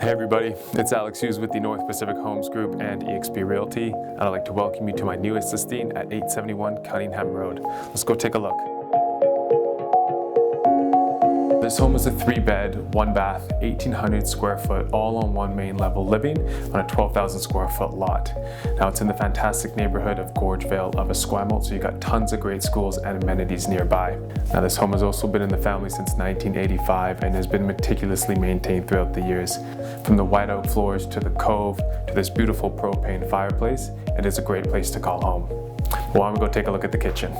Hey everybody, it's Alex Hughes with the North Pacific Homes Group and eXp Realty, and I'd like to welcome you to my newest listing at 871 Cunningham Road. Let's go take a look. This home is a 3-bed, 1-bath, 1,800 square foot, all on one main level living on a 12,000 square foot lot. Now it's in the fantastic neighborhood of Gorge Vale of Esquimalt, so you got tons of great schools and amenities nearby. Now this home has also been in the family since 1985 and has been meticulously maintained throughout the years. From the white oak floors to the cove to this beautiful propane fireplace, it is a great place to call home. Well, why don't we go take a look at the kitchen.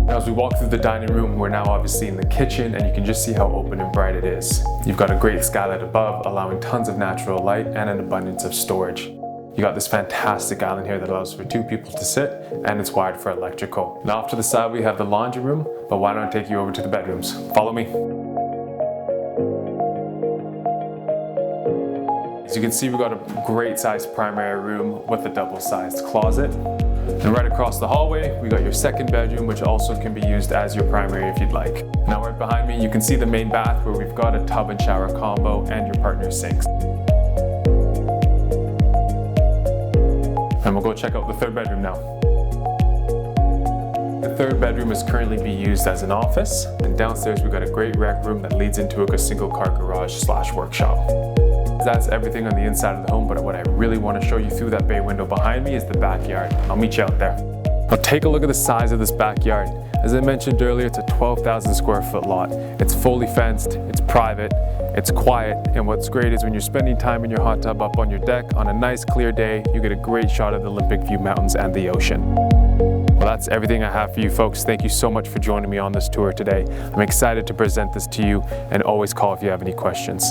As we walk through the dining room, we're now obviously in the kitchen, and you can just see how open and bright it is. You've got a great skylight above, allowing tons of natural light and an abundance of storage. You got this fantastic island here that allows for 2 people to sit, and it's wired for electrical. Now off to the side we have the laundry room, but why don't I take you over to the bedrooms? Follow me. As you can see, we've got a great sized primary room with a double-sized closet. And right across the hallway, we got your second bedroom, which also can be used as your primary if you'd like. Now right behind me, you can see the main bath where we've got a tub and shower combo and your partner's sinks. And we'll go check out the third bedroom now. The third bedroom is currently being used as an office. And downstairs, we've got a great rec room that leads into a single car garage / workshop. That's everything on the inside of the home, but what I really want to show you through that bay window behind me is the backyard. I'll meet you out there. Now take a look at the size of this backyard. As I mentioned earlier, it's a 12,000 square foot lot. It's fully fenced, it's private, it's quiet, and what's great is when you're spending time in your hot tub up on your deck on a nice clear day, you get a great shot of the Olympic View Mountains and the ocean. Well, that's everything I have for you folks. Thank you so much for joining me on this tour today. I'm excited to present this to you, and always call if you have any questions.